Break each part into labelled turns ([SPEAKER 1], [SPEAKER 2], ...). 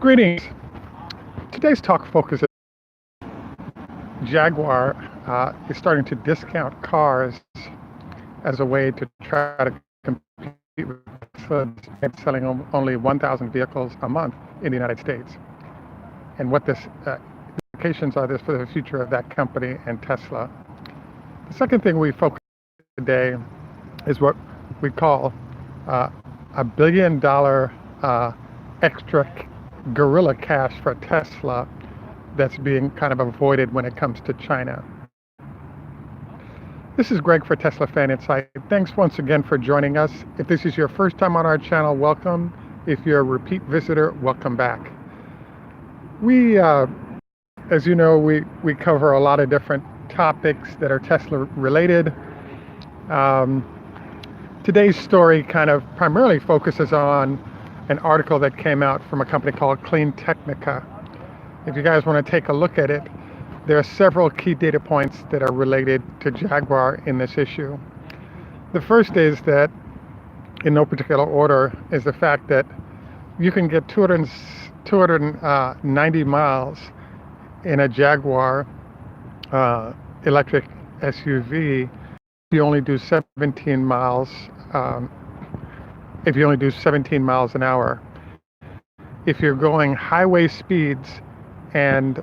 [SPEAKER 1] Greetings. Today's talk focuses Jaguar is starting to discount cars as a way to try to compete with Tesla, selling only 1,000 vehicles a month in the United States, and what the implications are for the future of that company and Tesla. The second thing we focus on today is what we call $1 billion extra guerrilla cash for Tesla that's being kind of avoided when it comes to China. This is Greg for Teslafaninsight. Thanks once again for joining us. If this is your first time on our channel, welcome. If you're a repeat visitor, welcome back. We, as you know, we cover a lot of different topics that are Tesla related. Today's story kind of primarily focuses on an article that came out from a company called Clean Technica. If you guys want to take a look at it, there are several key data points that are related to Jaguar in this issue. The first is that, in no particular order, is the fact that you can get 290 miles in a Jaguar electric SUV if you only do 17 miles if you only do 17 miles an hour. If you're going highway speeds and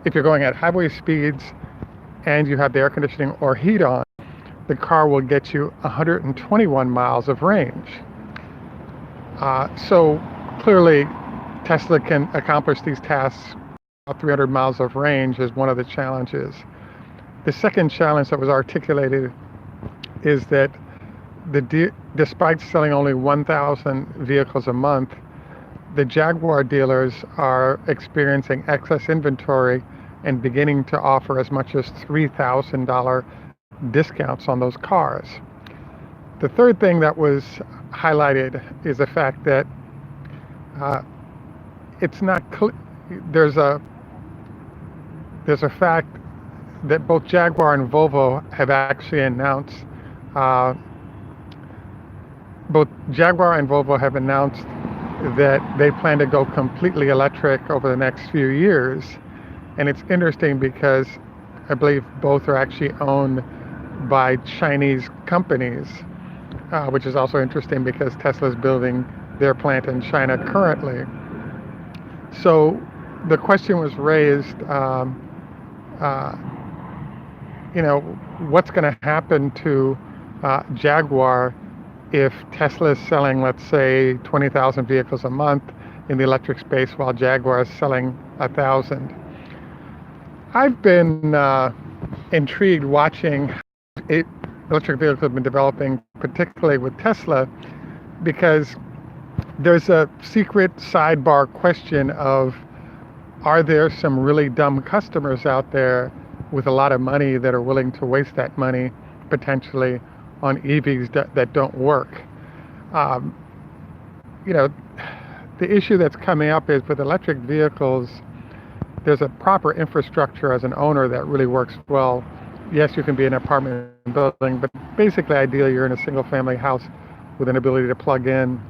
[SPEAKER 1] if you're going at highway speeds and you have the air conditioning or heat on, the car will get you 121 miles of range. So clearly Tesla can accomplish these tasks. 300 miles of range is one of the challenges. The second challenge that was articulated is that despite selling only 1,000 vehicles a month, the Jaguar dealers are experiencing excess inventory and beginning to offer as much as $3,000 discounts on those cars. The third thing that was highlighted is the fact that it's not clear. There's a fact that both Jaguar and Volvo have actually announced that they plan to go completely electric over the next few years. And it's interesting because I believe both are actually owned by Chinese companies, which is also interesting because Tesla's building their plant in China currently. So the question was raised, what's going to happen to Jaguar if Tesla is selling, let's say, 20,000 vehicles a month in the electric space while Jaguar is selling 1,000. I've been intrigued watching how electric vehicles have been developing, particularly with Tesla, because there's a secret sidebar question of, are there some really dumb customers out there with a lot of money that are willing to waste that money potentially on EVs that don't work? The issue that's coming up is with electric vehicles, there's a proper infrastructure as an owner that really works well. Yes, you can be in an apartment building, but basically, ideally, you're in a single family house with an ability to plug in.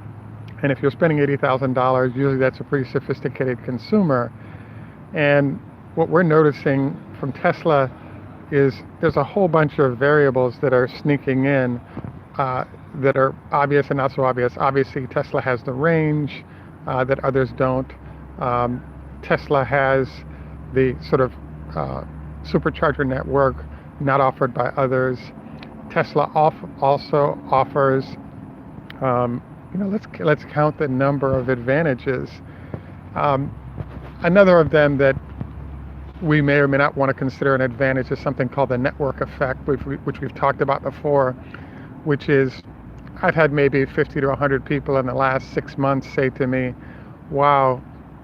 [SPEAKER 1] And if you're spending $80,000, usually that's a pretty sophisticated consumer. And what we're noticing from Tesla is there's a whole bunch of variables that are sneaking in that are obvious and not so obvious. Obviously, Tesla has the range that others don't. Tesla has the sort of supercharger network not offered by others. Tesla also offers, let's count the number of advantages. Another of them that we may or may not want to consider an advantage is something called the network effect, which we've talked about before, which is I've had maybe 50 to 100 people in the last 6 months say to me, wow,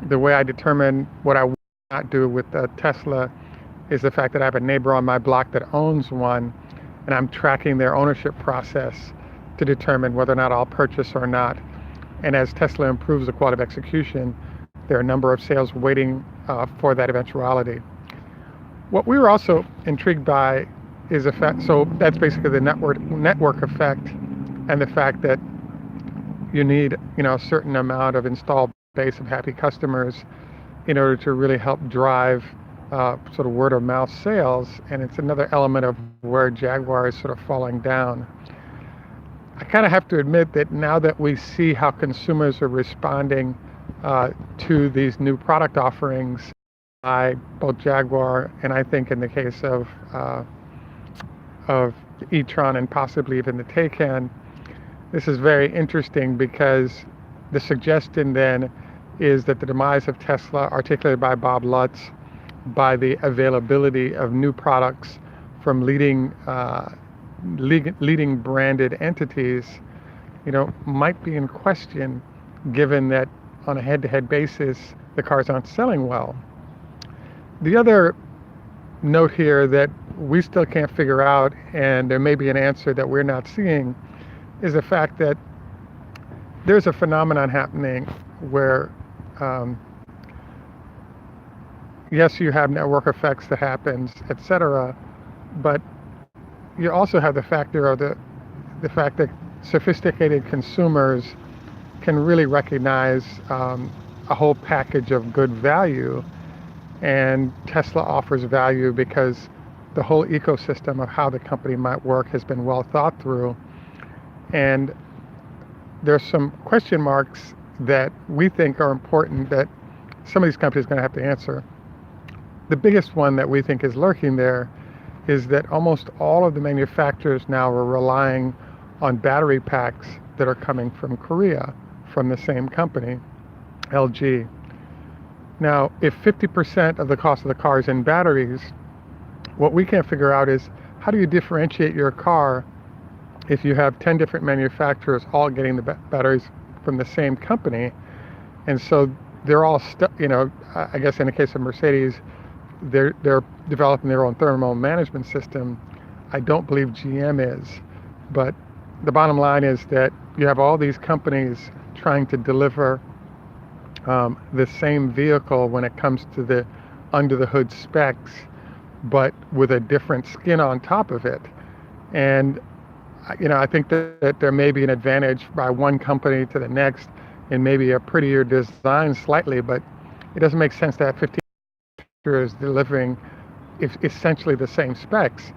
[SPEAKER 1] the way I determine what I will not do with a Tesla is the fact that I have a neighbor on my block that owns one, and I'm tracking their ownership process to determine whether or not I'll purchase or not. And as Tesla improves the quality of execution, there are a number of sales waiting for that eventuality. What we were also intrigued by is the fact, so that's basically the network effect, and the fact that you need, a certain amount of installed base of happy customers in order to really help drive sort of word of mouth sales. And it's another element of where Jaguar is sort of falling down. I kind of have to admit that now that we see how consumers are responding to these new product offerings by both Jaguar and I think in the case of e-tron and possibly even the Taycan, this is very interesting because the suggestion then is that the demise of Tesla, articulated by Bob Lutz, by the availability of new products from leading branded entities, might be in question, given that on a head-to-head basis, the cars aren't selling well. The other note here that we still can't figure out, and there may be an answer that we're not seeing, is the fact that there's a phenomenon happening where, yes, you have network effects that happens, etc., but you also have the factor of the fact that sophisticated consumers can really recognize a whole package of good value, and Tesla offers value because the whole ecosystem of how the company might work has been well thought through. And there's some question marks that we think are important that some of these companies are going to have to answer. The biggest one that we think is lurking there is that almost all of the manufacturers now are relying on battery packs that are coming from Korea, from the same company, LG. Now, if 50% of the cost of the car is in batteries, what we can't figure out is how do you differentiate your car if you have 10 different manufacturers all getting the batteries from the same company? And so they're all I guess in the case of Mercedes, they're developing their own thermal management system. I don't believe GM is, but the bottom line is that you have all these companies trying to deliver the same vehicle when it comes to the under the hood specs, but with a different skin on top of it. And I think that there may be an advantage by one company to the next and maybe a prettier design slightly, but it doesn't make sense to have 15 manufacturers delivering essentially the same specs.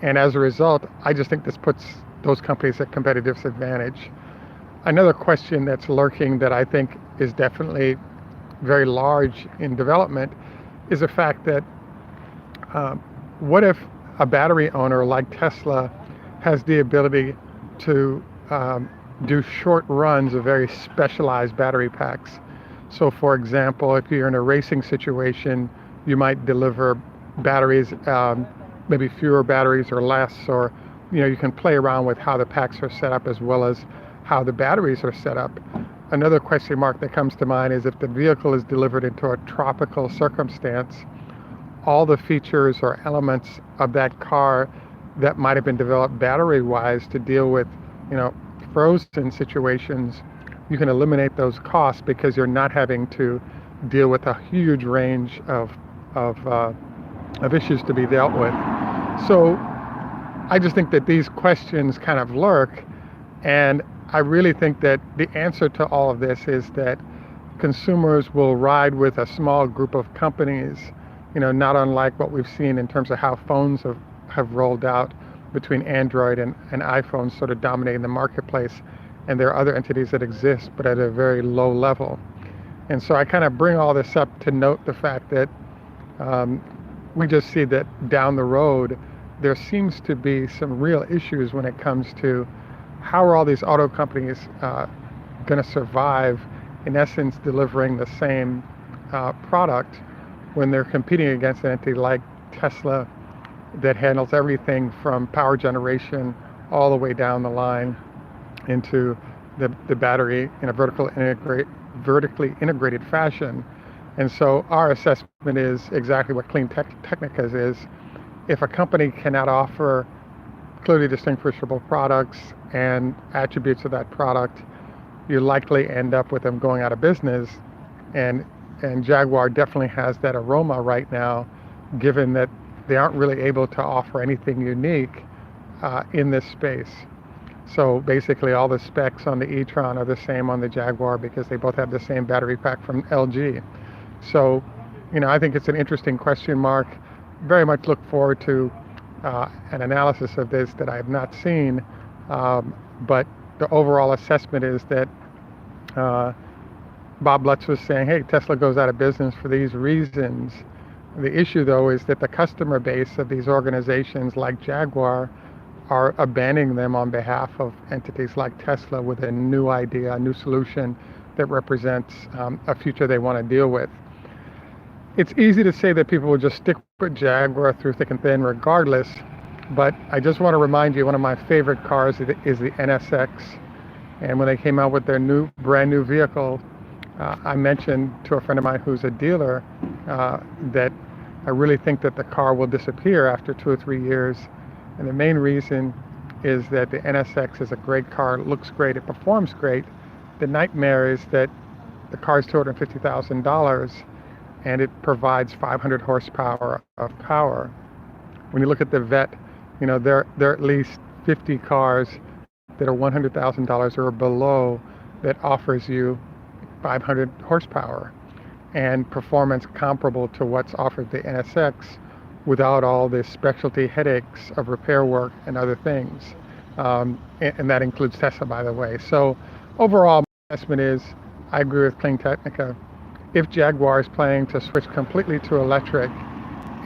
[SPEAKER 1] And as a result, I just think this puts those companies at competitive disadvantage. Another question that's lurking that I think is definitely very large in development is the fact that what if a battery owner like Tesla has the ability to do short runs of very specialized battery packs? So for example, if you're in a racing situation, you might deliver batteries, maybe fewer batteries or less, or you can play around with how the packs are set up as well as how the batteries are set up. Another question mark that comes to mind is if the vehicle is delivered into a tropical circumstance, all the features or elements of that car that might have been developed battery-wise to deal with, frozen situations, you can eliminate those costs because you're not having to deal with a huge range of issues to be dealt with. So I just think that these questions kind of lurk, and I really think that the answer to all of this is that consumers will ride with a small group of companies, not unlike what we've seen in terms of how phones have rolled out between Android and iPhone sort of dominating the marketplace. And there are other entities that exist, but at a very low level. And so I kind of bring all this up to note the fact that we just see that down the road, there seems to be some real issues when it comes to how are all these auto companies going to survive, in essence, delivering the same product when they're competing against an entity like Tesla that handles everything from power generation all the way down the line into the battery in a vertically integrated fashion. And so our assessment is exactly what Clean Technica's is. If a company cannot offer clearly distinguishable products and attributes of that product, you likely end up with them going out of business. And Jaguar definitely has that aroma right now, given that they aren't really able to offer anything unique in this space. So basically all the specs on the e-tron are the same on the Jaguar because they both have the same battery pack from LG. So, I think it's an interesting question mark. Very much look forward to an analysis of this that I have not seen. But the overall assessment is that Bob Lutz was saying, hey, Tesla goes out of business for these reasons. The issue, though, is that the customer base of these organizations like Jaguar are abandoning them on behalf of entities like Tesla with a new idea, a new solution that represents a future they want to deal with. It's easy to say that people will just stick with Jaguar through thick and thin regardless, but I just want to remind you, one of my favorite cars is the NSX. And when they came out with their brand new vehicle, I mentioned to a friend of mine who's a dealer that I really think that the car will disappear after 2 or 3 years. And the main reason is that the NSX is a great car, it looks great, it performs great. The nightmare is that the car is $250,000 and it provides 500 horsepower of power. When you look at the Vet, there are at least 50 cars that are $100,000 or below that offers you 500 horsepower and performance comparable to what's offered the NSX without all the specialty headaches of repair work and other things. And that includes Tesla, by the way. So overall, my assessment is, I agree with Clean Technica. If Jaguar is planning to switch completely to electric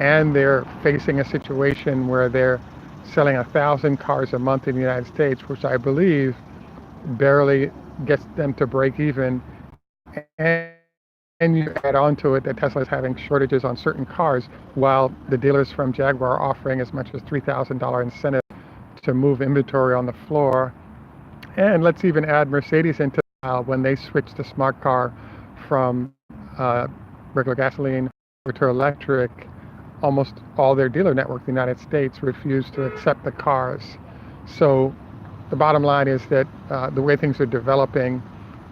[SPEAKER 1] and they're facing a situation where they're selling 1,000 cars a month in the United States, which I believe barely gets them to break even, and you add on to it that Tesla is having shortages on certain cars, while the dealers from Jaguar are offering as much as $3,000 incentive to move inventory on the floor. And let's even add Mercedes into when they switch to smart car from regular gasoline to electric, almost all their dealer network in the United States refused to accept the cars. So the bottom line is that the way things are developing,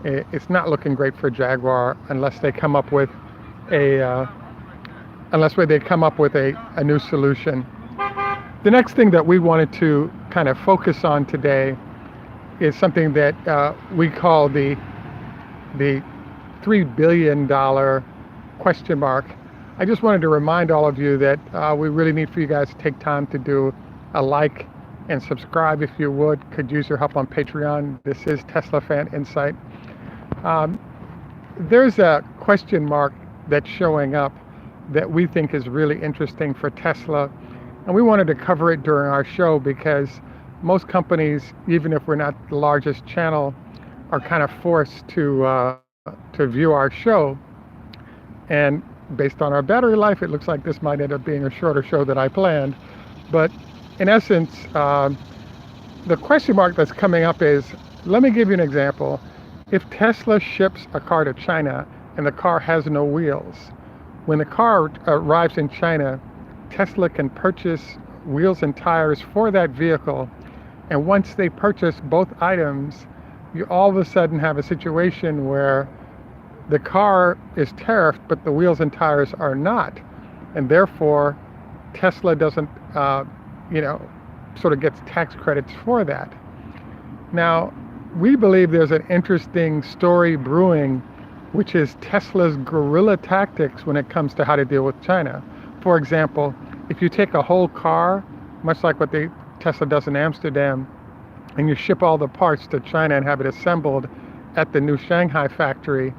[SPEAKER 1] it's not looking great for Jaguar unless they come up with a new solution. The next thing that we wanted to kind of focus on today is something that we call the $3 billion question mark. I just wanted to remind all of you that we really need for you guys to take time to do a like and subscribe if you would. Could use your help on Patreon. This is Teslafaninsight. There's a question mark that's showing up that we think is really interesting for Tesla, and we wanted to cover it during our show because most companies, even if we're not the largest channel, are kind of forced to view our show. And based on our battery life, it looks like this might end up being a shorter show than I planned. But in essence, the question mark that's coming up is, let me give you an example. If Tesla ships a car to China and the car has no wheels, when the car arrives in China, Tesla can purchase wheels and tires for that vehicle. And once they purchase both items, you all of a sudden have a situation where the car is tariffed, but the wheels and tires are not. And therefore, Tesla doesn't, sort of gets tax credits for that. Now, we believe there's an interesting story brewing, which is Tesla's guerrilla tactics when it comes to how to deal with China. For example, if you take a whole car, much like what Tesla does in Amsterdam, and you ship all the parts to China and have it assembled at the new Shanghai factory,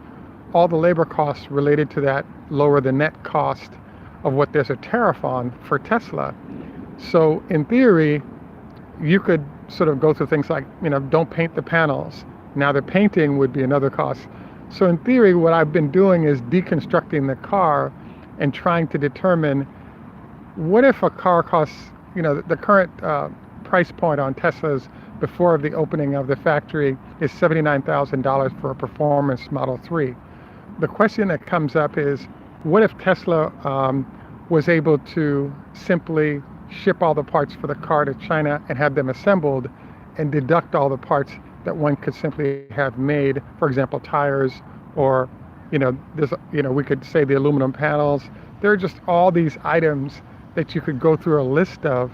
[SPEAKER 1] all the labor costs related to that lower the net cost of what there's a tariff on for Tesla. So in theory, you could sort of go through things like, don't paint the panels. Now the painting would be another cost. So in theory, what I've been doing is deconstructing the car and trying to determine what if a car costs, the current price point on Teslas before the opening of the factory is $79,000 for a performance Model 3. The question that comes up is, what if Tesla was able to simply ship all the parts for the car to China and have them assembled and deduct all the parts that one could simply have made, for example, tires, or, we could say the aluminum panels. There are just all these items that you could go through a list of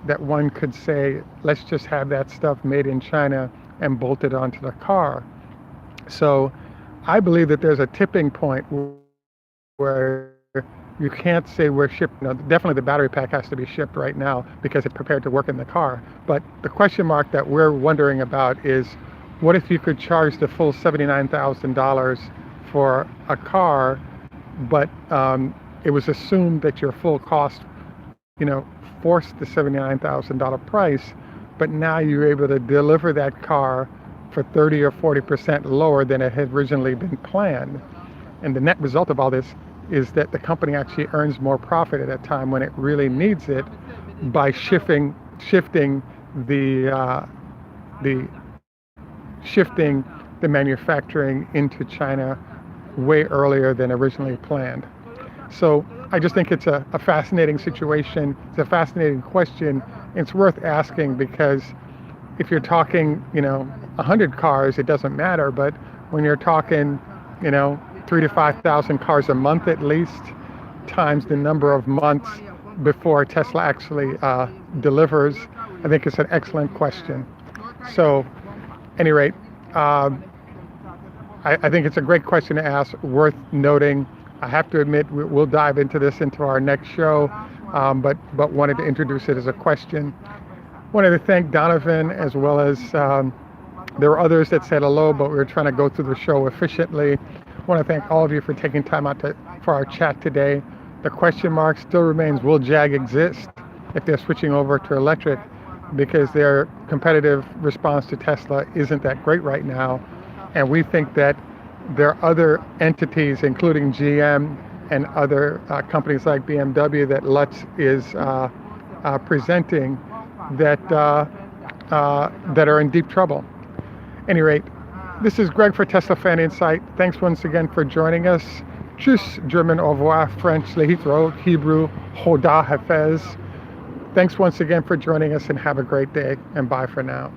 [SPEAKER 1] that one could say, let's just have that stuff made in China and bolted onto the car. So I believe that there's a tipping point where you can't say we're shipped. Definitely the battery pack has to be shipped right now because it's prepared to work in the car. But the question mark that we're wondering about is, what if you could charge the full $79,000 for a car, but it was assumed that your full cost, forced the $79,000 price, but now you're able to deliver that car for 30 or 40% lower than it had originally been planned. And the net result of all this is that the company actually earns more profit at a time when it really needs it by shifting the manufacturing into China way earlier than originally planned. So I just think it's a fascinating situation. It's a fascinating question. It's worth asking because if you're talking, 100 cars, it doesn't matter. But when you're talking, 3,000 to 5,000 cars a month at least, times the number of months before Tesla actually delivers, I think it's an excellent question. So, at any rate, I think it's a great question to ask, worth noting. I have to admit, we'll dive into our next show, but wanted to introduce it as a question. Wanted to thank Donovan, as well as there were others that said hello, but we were trying to go through the show efficiently. Want to thank all of you for taking time out for our chat today. The question mark still remains, will Jag exist if they're switching over to electric? Because their competitive response to Tesla isn't that great right now. And we think that there are other entities, including GM and other companies like BMW that Lutz is presenting, that are in deep trouble. At any rate, this is Greg for Teslafaninsight. Thanks once again for joining us. Tschüss, German, au revoir, French, lehitro, Hebrew, hoda hafez. Thanks once again for joining us, and have a great day, and bye for now.